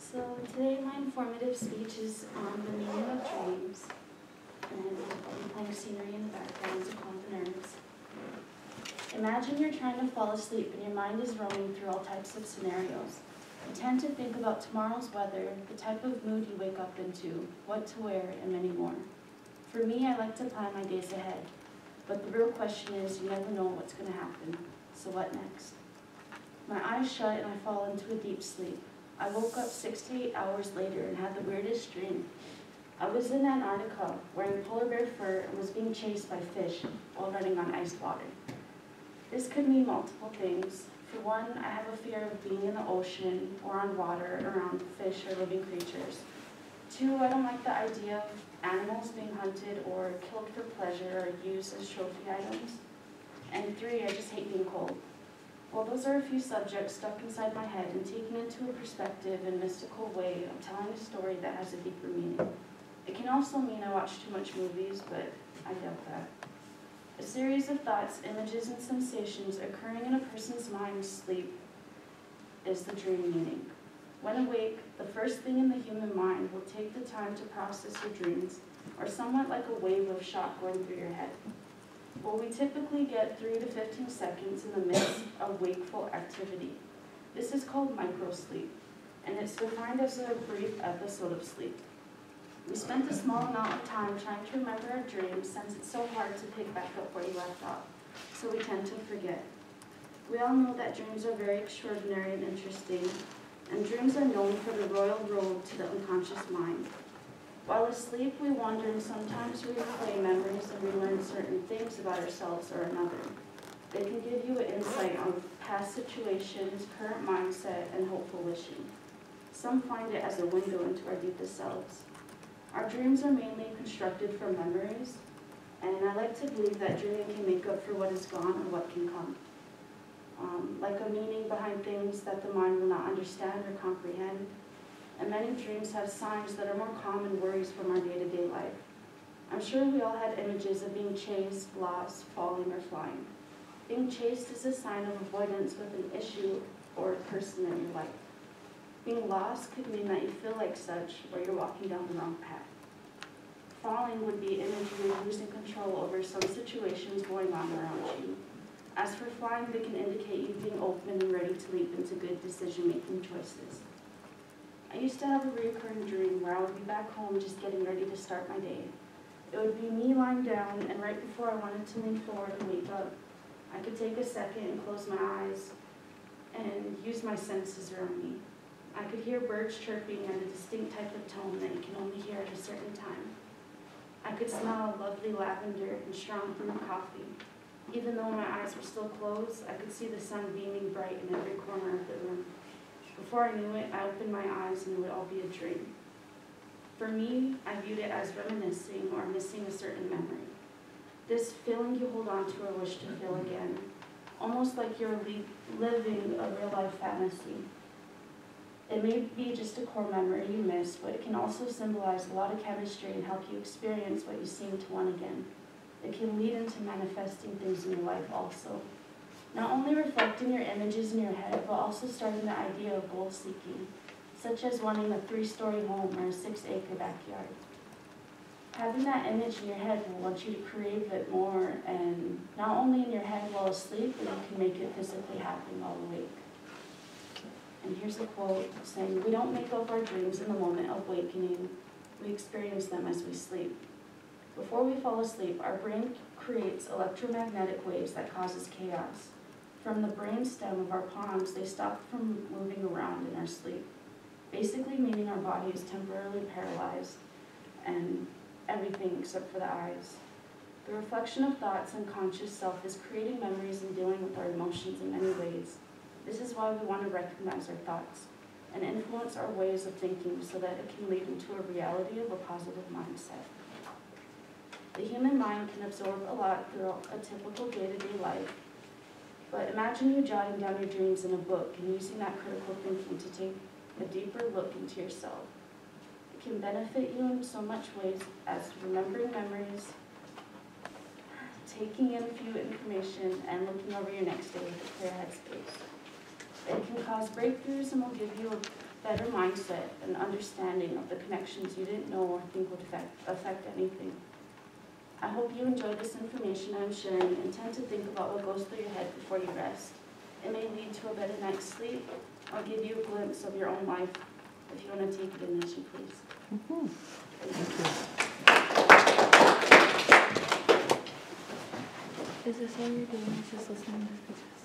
So today my informative speech is on the meaning of dreams, and I'll be playing scenery in the background to calm the nerves. Imagine you're trying to fall asleep and your mind is roaming through all types of scenarios. You tend to think about tomorrow's weather, the type of mood you wake up into, what to wear, and many more. For me, I like to plan my days ahead, but the real question is you never know what's going to happen. So what next? My eyes shut and I fall into a deep sleep. I woke up 6 to 8 hours later and had the weirdest dream. I was in Antarctica wearing polar bear fur and was being chased by fish while running on iced water. This could mean multiple things. For one, I have a fear of being in the ocean or on water around fish or living creatures. Two, I don't like the idea of animals being hunted or killed for pleasure or used as trophy items. And three, I just hate being cold. Well, those are a few subjects stuck inside my head and taken into a perspective and mystical way of telling a story that has a deeper meaning. It can also mean I watch too much movies, but I doubt that. A series of thoughts, images, and sensations occurring in a person's mind's sleep is the dream meaning. When awake, the first thing in the human mind will take the time to process your dreams, or somewhat like a wave of shock going through your head. Well, we typically get 3 to 15 seconds in the midst of wakeful activity. This is called microsleep, and it's defined as a brief episode of sleep. We spent a small amount of time trying to remember our dreams since it's so hard to pick back up where you left off, so we tend to forget. We all know that dreams are very extraordinary and interesting, and dreams are known for the royal road to the unconscious mind. While asleep, we wander and sometimes we replay memories and relearn certain things about ourselves or another. They can give you an insight on past situations, current mindset, and hopeful wishing. Some find it as a window into our deepest selves. Our dreams are mainly constructed from memories, and I like to believe that dreaming can make up for what is gone or what can come. Like a meaning behind things that the mind will not understand or comprehend. And many dreams have signs that are more common worries from our day-to-day life. I'm sure we all had images of being chased, lost, falling, or flying. Being chased is a sign of avoidance with an issue or a person in your life. Being lost could mean that you feel like such, or you're walking down the wrong path. Falling would be imagery of losing control over some situations going on around you. As for flying, they can indicate you being open and ready to leap into good decision-making choices. I used to have a recurring dream where I would be back home just getting ready to start my day. It would be me lying down, and right before I wanted to lean forward and wake up, I could take a second and close my eyes and use my senses around me. I could hear birds chirping at a distinct type of tone that you can only hear at a certain time. I could smell lovely lavender and strong brewed coffee. Even though my eyes were still closed, I could see the sun beaming bright in every corner of the room. Before I knew it, I opened my eyes and it would all be a dream. For me, I viewed it as reminiscing or missing a certain memory. This feeling you hold on to or wish to feel again, almost like you're living a real-life fantasy. It may be just a core memory you miss, but it can also symbolize a lot of chemistry and help you experience what you seem to want again. It can lead into manifesting things in your life also. Not only reflecting your images in your head, but also starting the idea of goal seeking, such as wanting a 3-story home or a 6-acre backyard. Having that image in your head will want you to crave it more, and not only in your head while asleep, but you can make it physically happen while awake. And here's a quote saying, "We don't make up our dreams in the moment of awakening, we experience them as we sleep." Before we fall asleep, our brain creates electromagnetic waves that causes chaos. From the brain stem of our palms, they stop from moving around in our sleep, basically meaning our body is temporarily paralyzed and everything except for the eyes. The reflection of thoughts and conscious self is creating memories and dealing with our emotions in many ways. This is why we want to recognize our thoughts and influence our ways of thinking so that it can lead into a reality of a positive mindset. The human mind can absorb a lot throughout a typical day-to-day life, but imagine you jotting down your dreams in a book and using that critical thinking to take a deeper look into yourself. It can benefit you in so much ways as remembering memories, taking in a few information, and looking over your next day with a clear headspace. It can cause breakthroughs and will give you a better mindset and understanding of the connections you didn't know or think would affect anything. I hope you enjoy this information I'm sharing and tend to think about what goes through your head before you rest. It may lead to a better night's sleep or give you a glimpse of your own life. If you want to take it in as you please. Thank you. Is this all you're doing? Is just listening to this?